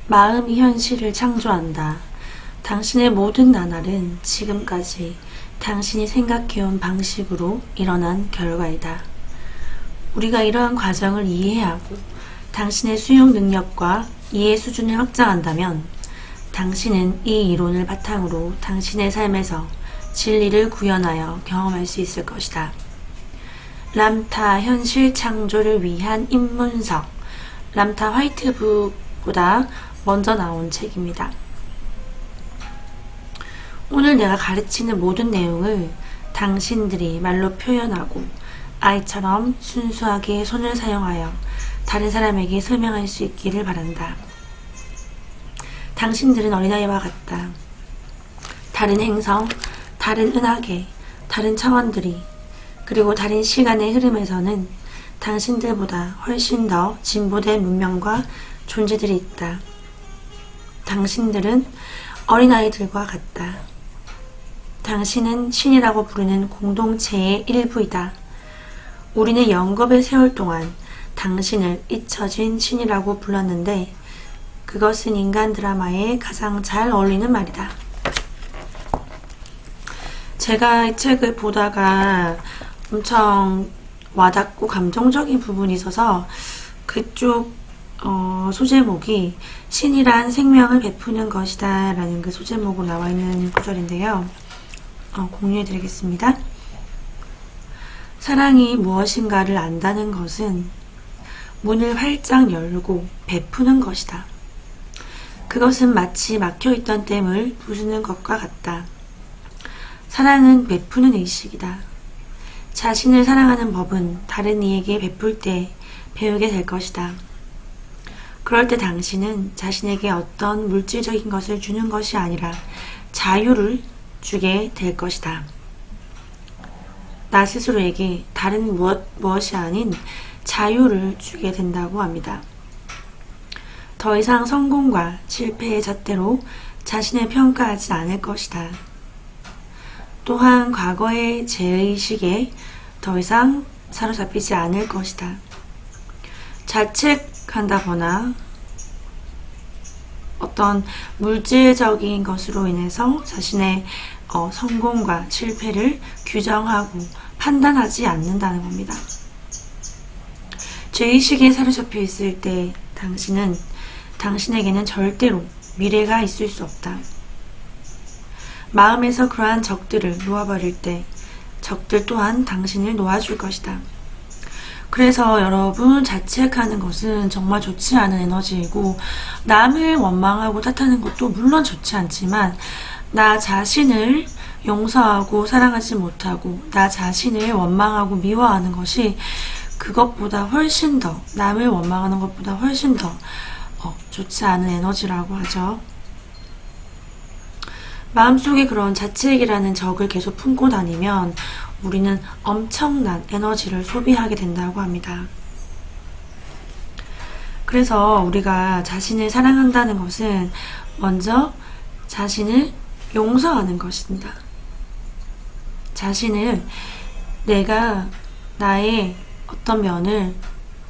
마음이 현실을 창조한다. 당신의 모든 나날은 지금까지 당신이 생각해온 방식으로 일어난 결과이다. 우리가 이러한 과정을 이해하고 당신의 수용 능력과 이해 수준을 확장한다면 당신은 이 이론을 바탕으로 당신의 삶에서 진리를 구현하여 경험할 수 있을 것이다. 람타 현실 창조를 위한 입문서, 람타 화이트북보다 먼저 나온 책입니다. 오늘 내가 가르치는 모든 내용을 당신들이 말로 표현하고 아이처럼 순수하게 손을 사용하여 다른 사람에게 설명할 수 있기를 바란다. 당신들은 어린아이와 같다. 다른 행성, 다른 은하계, 다른 차원들이 그리고 다른 시간의 흐름에서는 당신들보다 훨씬 더 진보된 문명과 존재들이 있다. 당신들은 어린아이들과 같다. 당신은 신이라고 부르는 공동체의 일부이다. 우리는 영겁의 세월 동안 당신을 잊혀진 신이라고 불렀는데 그것은 인간 드라마에 가장 잘 어울리는 말이다. 제가 이 책을 보다가 엄청 와닿고 감정적인 부분이 있어서 그쪽 소제목이 신이란 생명을 베푸는 것이다 라는 그 소제목으로 나와 있는 구절인데요. 공유해 드리겠습니다. 사랑이 무엇인가를 안다는 것은 문을 활짝 열고 베푸는 것이다. 그것은 마치 막혀있던 댐을 부수는 것과 같다. 사랑은 베푸는 의식이다. 자신을 사랑하는 법은 다른 이에게 베풀 때 배우게 될 것이다. 그럴 때 당신은 자신에게 어떤 물질적인 것을 주는 것이 아니라 자유를 주게 될 것이다. 나 스스로에게 다른 무엇이 아닌 자유를 주게 된다고 합니다. 더 이상 성공과 실패의 잣대로 자신을 평가하지 않을 것이다. 또한 과거의 죄의식에 더 이상 사로잡히지 않을 것이다. 자책한다거나 어떤 물질적인 것으로 인해서 자신의 성공과 실패를 규정하고 판단하지 않는다는 겁니다. 죄의식에 사로잡혀 있을 때 당신에게는 절대로 미래가 있을 수 없다. 마음에서 그러한 적들을 놓아버릴 때 적들 또한 당신을 놓아줄 것이다. 그래서 여러분, 자책하는 것은 정말 좋지 않은 에너지이고 남을 원망하고 탓하는 것도 물론 좋지 않지만 나 자신을 용서하고 사랑하지 못하고 나 자신을 원망하고 미워하는 것이 그것보다 훨씬 더, 남을 원망하는 것보다 훨씬 더 좋지 않은 에너지라고 하죠. 마음속에 그런 자책이라는 적을 계속 품고 다니면 우리는 엄청난 에너지를 소비하게 된다고 합니다. 그래서 우리가 자신을 사랑한다는 것은 먼저 자신을 용서하는 것입니다. 자신을 내가 나의 어떤 면을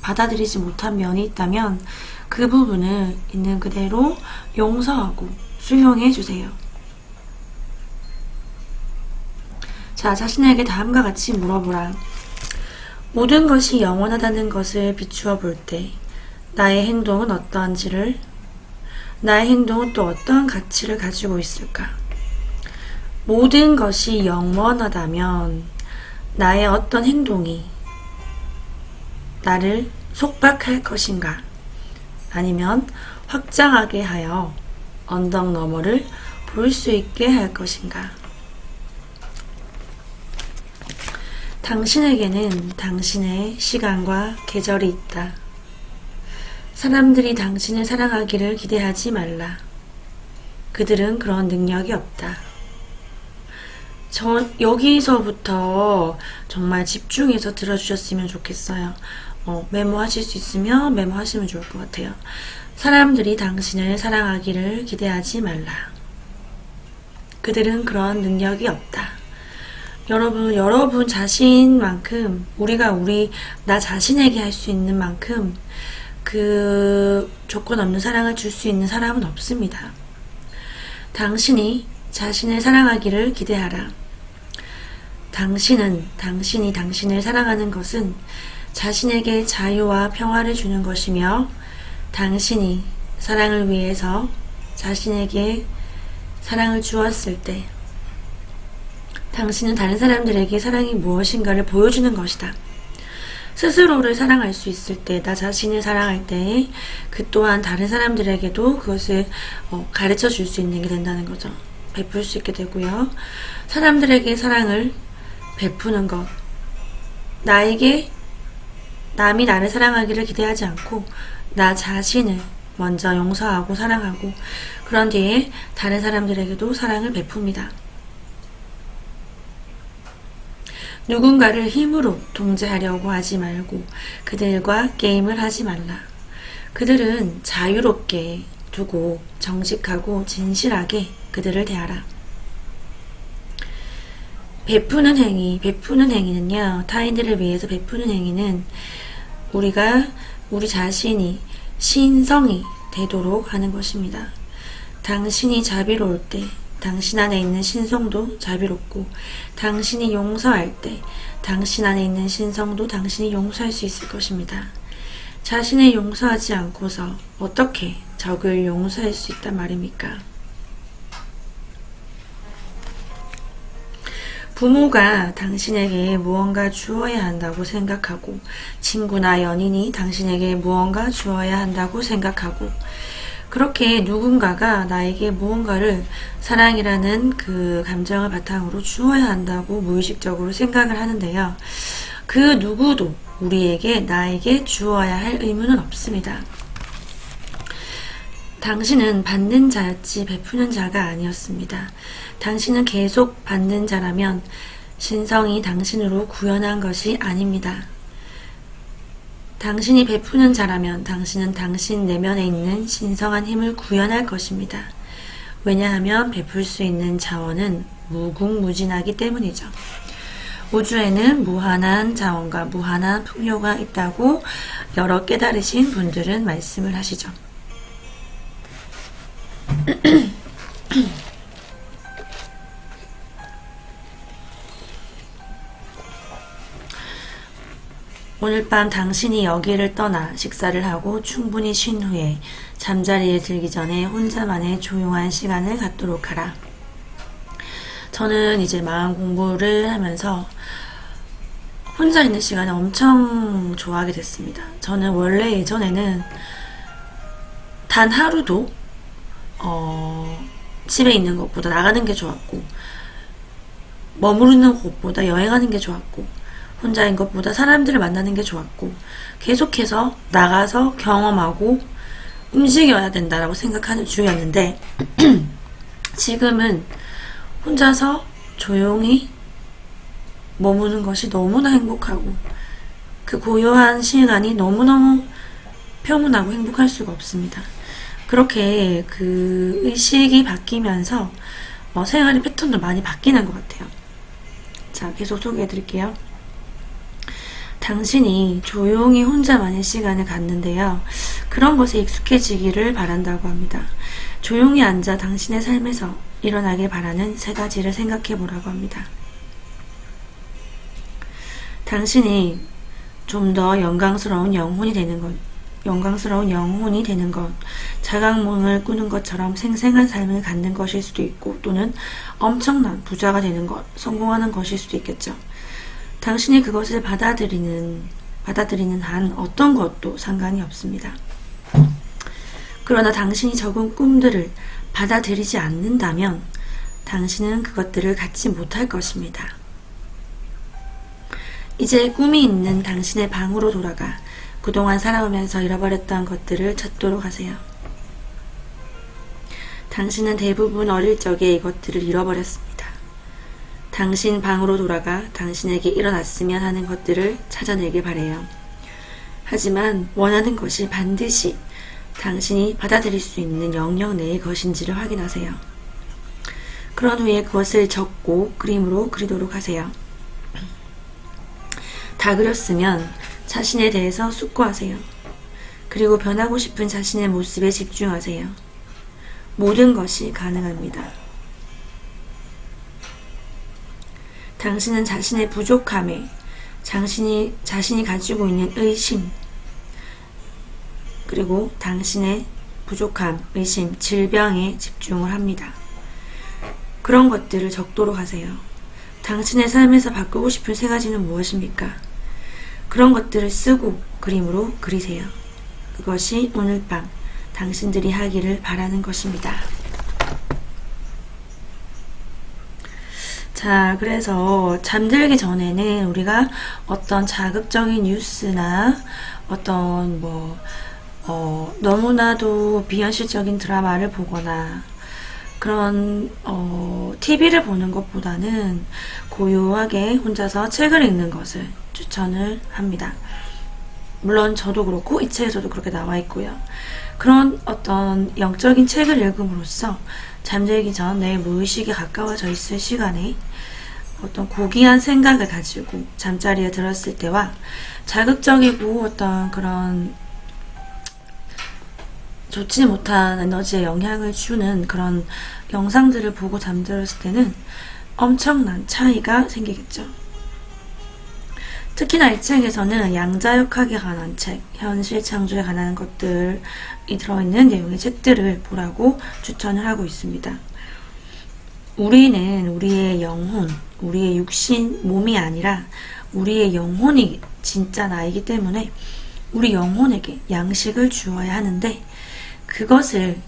받아들이지 못한 면이 있다면 그 부분을 있는 그대로 용서하고 수용해 주세요. 자, 자신에게 다음과 같이 물어보라. 모든 것이 영원하다는 것을 비추어 볼 때 나의 행동은 어떠한지를, 나의 행동은 또 어떠한 가치를 가지고 있을까? 모든 것이 영원하다면 나의 어떤 행동이 나를 속박할 것인가? 아니면 확장하게 하여 언덕 너머를 볼 수 있게 할 것인가? 당신에게는 당신의 시간과 계절이 있다. 사람들이 당신을 사랑하기를 기대하지 말라. 그들은 그런 능력이 없다. 여기서부터 정말 집중해서 들어주셨으면 좋겠어요. 메모하실 수 있으면 메모하시면 좋을 것 같아요. 사람들이 당신을 사랑하기를 기대하지 말라. 그들은 그런 능력이 없다. 여러분 자신만큼 나 자신에게 할 수 있는 만큼 그 조건 없는 사랑을 줄 수 있는 사람은 없습니다. 당신이 자신을 사랑하기를 기대하라. 당신이 당신을 사랑하는 것은 자신에게 자유와 평화를 주는 것이며, 당신이 사랑을 위해서 자신에게 사랑을 주었을 때 당신은 다른 사람들에게 사랑이 무엇인가를 보여주는 것이다. 스스로를 사랑할 수 있을 때, 나 자신을 사랑할 때 그 또한 다른 사람들에게도 그것을 가르쳐 줄 수 있는 게 된다는 거죠. 베풀 수 있게 되고요. 사람들에게 사랑을 베푸는 것, 남이 나를 사랑하기를 기대하지 않고 나 자신을 먼저 용서하고 사랑하고, 그런 뒤에 다른 사람들에게도 사랑을 베풉니다. 누군가를 힘으로 통제하려고 하지 말고 그들과 게임을 하지 말라. 그들은 자유롭게 두고 정직하고 진실하게 그들을 대하라. 베푸는 행위는요, 타인들을 위해서 베푸는 행위는 우리 자신이 신성이 되도록 하는 것입니다. 당신이 자비로울 때 당신 안에 있는 신성도 자비롭고, 당신이 용서할 때 당신 안에 있는 신성도 당신이 용서할 수 있을 것입니다. 자신을 용서하지 않고서 어떻게 적을 용서할 수 있단 말입니까? 부모가 당신에게 무언가 주어야 한다고 생각하고, 친구나 연인이 당신에게 무언가 주어야 한다고 생각하고, 그렇게 누군가가 나에게 무언가를, 사랑이라는 그 감정을 바탕으로 주어야 한다고 무의식적으로 생각을 하는데요. 그 누구도 나에게 주어야 할 의무는 없습니다. 당신은 받는 자였지 베푸는 자가 아니었습니다. 당신은 계속 받는 자라면 신성이 당신으로 구현한 것이 아닙니다. 당신이 베푸는 자라면 당신은 당신 내면에 있는 신성한 힘을 구현할 것입니다. 왜냐하면 베풀 수 있는 자원은 무궁무진하기 때문이죠. 우주에는 무한한 자원과 무한한 풍요가 있다고 여러 깨달으신 분들은 말씀을 하시죠. 오늘 밤 당신이 여기를 떠나 식사를 하고 충분히 쉰 후에 잠자리에 들기 전에 혼자만의 조용한 시간을 갖도록 하라. 저는 이제 마음 공부를 하면서 혼자 있는 시간을 엄청 좋아하게 됐습니다. 저는 원래 예전에는 단 하루도 집에 있는 것보다 나가는 게 좋았고, 머무르는 곳보다 여행하는 게 좋았고, 혼자인 것보다 사람들을 만나는 게 좋았고, 계속해서 나가서 경험하고 움직여야 된다라고 생각하는 주였는데 지금은 혼자서 조용히 머무는 것이 너무나 행복하고, 그 고요한 시간이 너무너무 평온하고 행복할 수가 없습니다. 그렇게 그 의식이 바뀌면서 생활의 패턴도 많이 바뀌는 것 같아요. 자, 계속 소개해 드릴게요. 당신이 조용히 혼자만의 시간을 갖는데요. 그런 것에 익숙해지기를 바란다고 합니다. 조용히 앉아 당신의 삶에서 일어나길 바라는 3가지를 생각해 보라고 합니다. 당신이 좀 더 영광스러운 영혼이 되는 것, 자각몽을 꾸는 것처럼 생생한 삶을 갖는 것일 수도 있고, 또는 엄청난 부자가 되는 것, 성공하는 것일 수도 있겠죠. 당신이 그것을 받아들이는 한 어떤 것도 상관이 없습니다. 그러나 당신이 적은 꿈들을 받아들이지 않는다면 당신은 그것들을 갖지 못할 것입니다. 이제 꿈이 있는 당신의 방으로 돌아가 그동안 살아오면서 잃어버렸던 것들을 찾도록 하세요. 당신은 대부분 어릴 적에 이것들을 잃어버렸습니다. 당신 방으로 돌아가 당신에게 일어났으면 하는 것들을 찾아내길 바래요. 하지만 원하는 것이 반드시 당신이 받아들일 수 있는 영역 내의 것인지를 확인하세요. 그런 후에 그것을 적고 그림으로 그리도록 하세요. 다 그렸으면 자신에 대해서 숙고하세요. 그리고 변하고 싶은 자신의 모습에 집중하세요. 모든 것이 가능합니다. 당신은 자신의 부족함에, 자신이 가지고 있는 의심, 그리고 당신의 부족함, 의심, 질병에 집중을 합니다. 그런 것들을 적도록 하세요. 당신의 삶에서 바꾸고 싶은 세 가지는 무엇입니까? 그런 것들을 쓰고 그림으로 그리세요. 그것이 오늘 밤 당신들이 하기를 바라는 것입니다. 자, 그래서 잠들기 전에는 우리가 어떤 자극적인 뉴스나 어떤 너무나도 비현실적인 드라마를 보거나 그런 TV를 보는 것보다는 고요하게 혼자서 책을 읽는 것을 추천을 합니다. 물론 저도 그렇고 이 책에서도 그렇게 나와 있고요. 그런 어떤 영적인 책을 읽음으로써 잠들기 전 내 무의식에 가까워져 있을 시간에 어떤 고귀한 생각을 가지고 잠자리에 들었을 때와 자극적이고 어떤 그런 좋지 못한 에너지에 영향을 주는 그런 영상들을 보고 잠들었을 때는 엄청난 차이가 생기겠죠. 특히나 이 책에서는 양자역학에 관한 책, 현실 창조에 관한 것들이 들어있는 내용의 책들을 보라고 추천을 하고 있습니다. 우리는 우리의 영혼, 우리의 육신, 몸이 아니라 우리의 영혼이 진짜 나이기 때문에 우리 영혼에게 양식을 주어야 하는데 그것을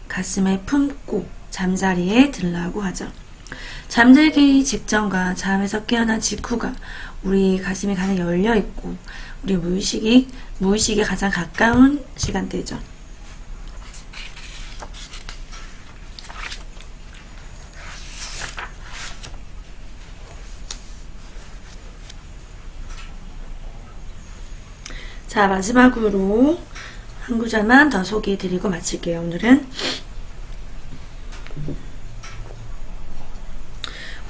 가슴에 품고 잠자리에 들라고 하죠. 잠들기 직전과 잠에서 깨어난 직후가 우리 가슴이 가장 열려있고 우리 무의식에 가장 가까운 시간대죠. 자, 마지막으로 한 구절만 더 소개해드리고 마칠게요. 오늘은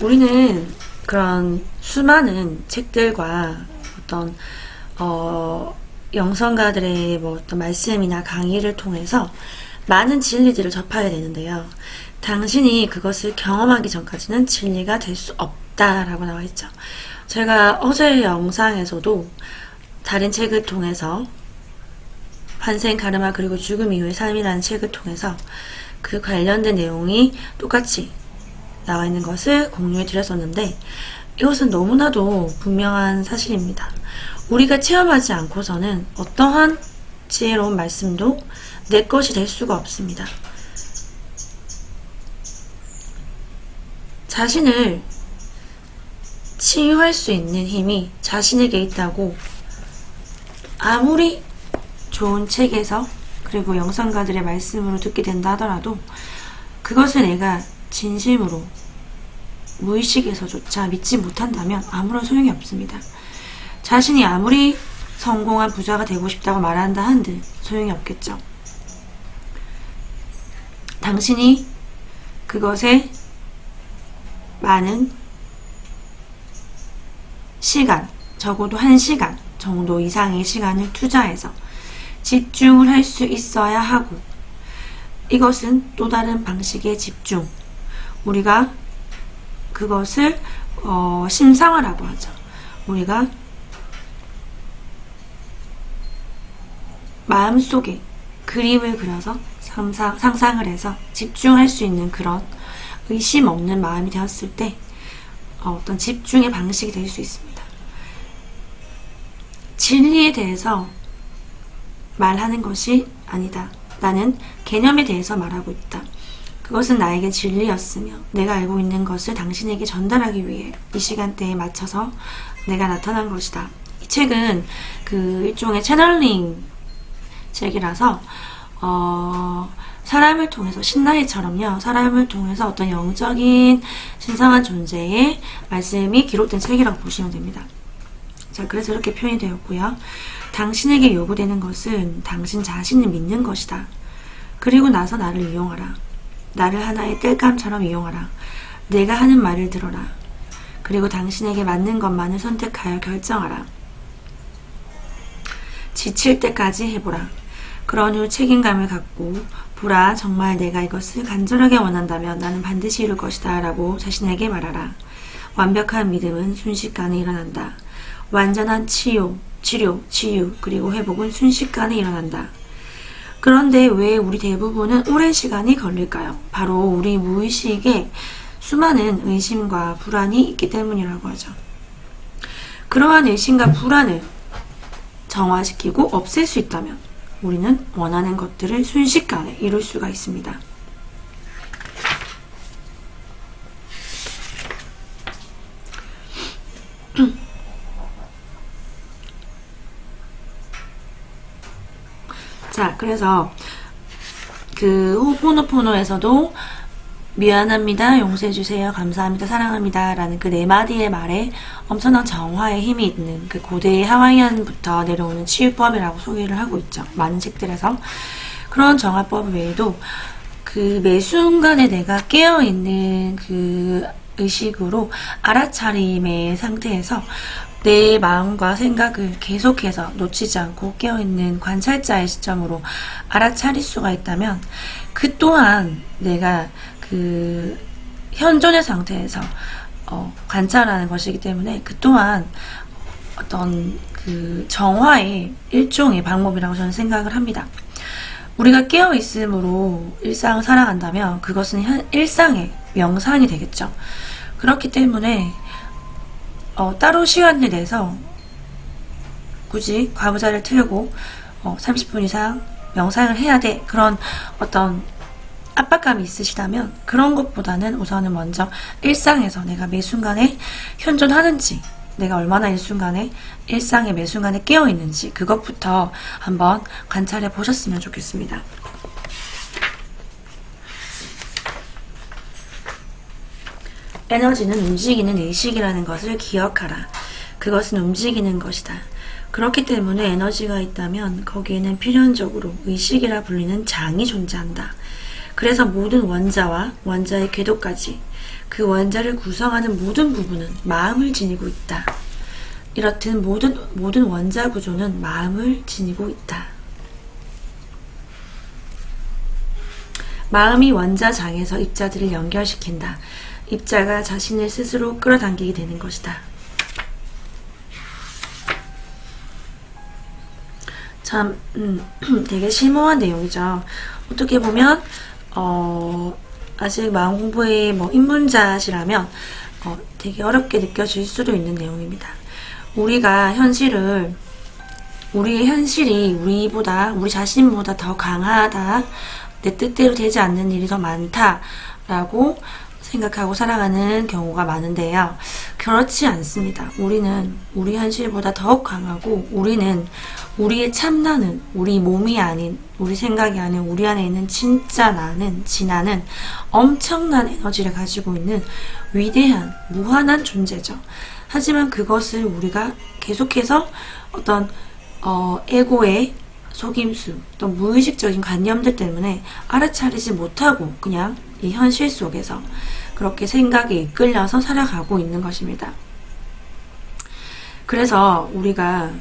우리는 그런 수많은 책들과 어떤 영성가들의 어떤 말씀이나 강의를 통해서 많은 진리들을 접하게 되는데요. 당신이 그것을 경험하기 전까지는 진리가 될 수 없다라고 나와 있죠. 제가 어제 영상에서도 다른 책을 통해서 환생, 가르마, 그리고 죽음 이후의 삶이라는 책을 통해서 그 관련된 내용이 똑같이 나와 있는 것을 공유해 드렸었는데 이것은 너무나도 분명한 사실입니다. 우리가 체험하지 않고서는 어떠한 지혜로운 말씀도 내 것이 될 수가 없습니다. 자신을 치유할 수 있는 힘이 자신에게 있다고 아무리 좋은 책에서 그리고 영상가들의 말씀으로 듣게 된다 하더라도 그것을 내가 진심으로 무의식에서조차 믿지 못한다면 아무런 소용이 없습니다. 자신이 아무리 성공한 부자가 되고 싶다고 말한다 한들 소용이 없겠죠. 당신이 그것에 많은 시간, 적어도 1시간 정도 이상의 시간을 투자해서 집중을 할 수 있어야 하고 이것은 또 다른 방식의 집중, 우리가 그것을 심상화라고 하죠. 우리가 마음속에 그림을 그려서 상상을 해서 집중할 수 있는 그런 의심 없는 마음이 되었을 때 어떤 집중의 방식이 될 수 있습니다. 진리에 대해서 말하는 것이 아니다. 나는 개념에 대해서 말하고 있다. 그것은 나에게 진리였으며 내가 알고 있는 것을 당신에게 전달하기 위해 이 시간대에 맞춰서 내가 나타난 것이다. 이 책은 그 일종의 채널링 책이라서 사람을 통해서 신라이처럼요. 사람을 통해서 어떤 영적인 신성한 존재의 말씀이 기록된 책이라고 보시면 됩니다. 자, 그래서 이렇게 표현이 되었고요. 당신에게 요구되는 것은 당신 자신을 믿는 것이다. 그리고 나서 나를 이용하라. 나를 하나의 땔감처럼 이용하라. 내가 하는 말을 들어라. 그리고 당신에게 맞는 것만을 선택하여 결정하라. 지칠 때까지 해보라. 그런 후 책임감을 갖고 보라, 정말 내가 이것을 간절하게 원한다면 나는 반드시 이룰 것이다 라고 자신에게 말하라. 완벽한 믿음은 순식간에 일어난다. 완전한 치유, 그리고 회복은 순식간에 일어난다. 그런데 왜 우리 대부분은 오랜 시간이 걸릴까요? 바로 우리 무의식에 수많은 의심과 불안이 있기 때문이라고 하죠. 그러한 의심과 불안을 정화시키고 없앨 수 있다면 우리는 원하는 것들을 순식간에 이룰 수가 있습니다. 자, 그래서 그 호포노포노에서도 미안합니다, 용서해주세요, 감사합니다, 사랑합니다 라는 그 네 마디의 말에 엄청난 정화의 힘이 있는 그 고대 하와이안부터 내려오는 치유법이라고 소개를 하고 있죠. 많은 책들에서. 그런 정화법 외에도 그 매 순간에 내가 깨어있는 그 의식으로 알아차림의 상태에서 내 마음과 생각을 계속해서 놓치지 않고 깨어있는 관찰자의 시점으로 알아차릴 수가 있다면 그 또한 내가 그 현존의 상태에서 관찰하는 것이기 때문에 그 또한 어떤 그 정화의 일종의 방법이라고 저는 생각을 합니다. 우리가 깨어있음으로 일상을 살아간다면 그것은 일상의 명상이 되겠죠. 그렇기 때문에 따로 시간을 내서 굳이 과부자를 틀고 30분 이상 명상을 해야 돼, 그런 어떤 압박감이 있으시다면 그런 것보다는 우선은 먼저 일상에서 내가 매 순간에 현존하는지, 내가 얼마나 일상의 매 순간에 깨어있는지 그것부터 한번 관찰해 보셨으면 좋겠습니다. 에너지는 움직이는 의식이라는 것을 기억하라. 그것은 움직이는 것이다. 그렇기 때문에 에너지가 있다면 거기에는 필연적으로 의식이라 불리는 장이 존재한다. 그래서 모든 원자와 원자의 궤도까지 그 원자를 구성하는 모든 부분은 마음을 지니고 있다. 이렇듯 모든 원자 구조는 마음을 지니고 있다. 마음이 원자장에서 입자들을 연결시킨다. 입자가 자신을 스스로 끌어당기게 되는 것이다. 참 되게 심오한 내용이죠. 어떻게 보면 아직 마음 공부의 입문자시라면 되게 어렵게 느껴질 수도 있는 내용입니다. 우리의 현실이 우리 자신보다 더 강하다, 내 뜻대로 되지 않는 일이 더 많다라고 생각하고 살아가는 경우가 많은데요. 그렇지 않습니다. 우리는 우리 현실보다 더욱 강하고, 우리는 우리의 참나는 우리 몸이 아닌, 우리 생각이 아닌 우리 안에 있는 진짜 나는, 진화는 엄청난 에너지를 가지고 있는 위대한 무한한 존재죠. 하지만 그것을 우리가 계속해서 어떤 에고의 속임수, 또 무의식적인 관념들 때문에 알아차리지 못하고 그냥 이 현실 속에서 그렇게 생각에 이끌려서 살아가고 있는 것입니다. 그래서 우리가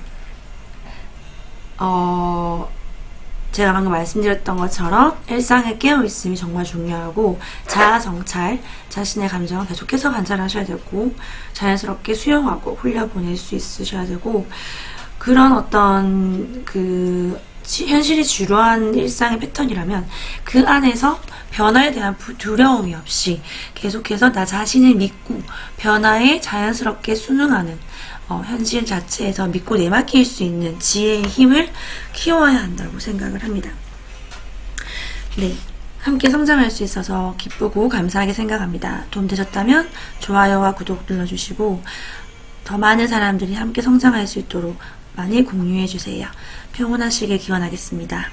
제가 방금 말씀드렸던 것처럼 일상에 깨어있음이 정말 중요하고, 자아 성찰, 자신의 감정을 계속해서 관찰하셔야 되고, 자연스럽게 수용하고 흘려보낼 수 있으셔야 되고, 그런 어떤 현실이 주요한 일상의 패턴이라면 그 안에서 변화에 대한 두려움이 없이 계속해서 나 자신을 믿고 변화에 자연스럽게 순응하는 현실 자체에서 믿고 내맡길 수 있는 지혜의 힘을 키워야 한다고 생각을 합니다. 네, 함께 성장할 수 있어서 기쁘고 감사하게 생각합니다. 도움되셨다면 좋아요와 구독 눌러주시고 더 많은 사람들이 함께 성장할 수 있도록 많이 공유해주세요. 평온하시길 기원하겠습니다.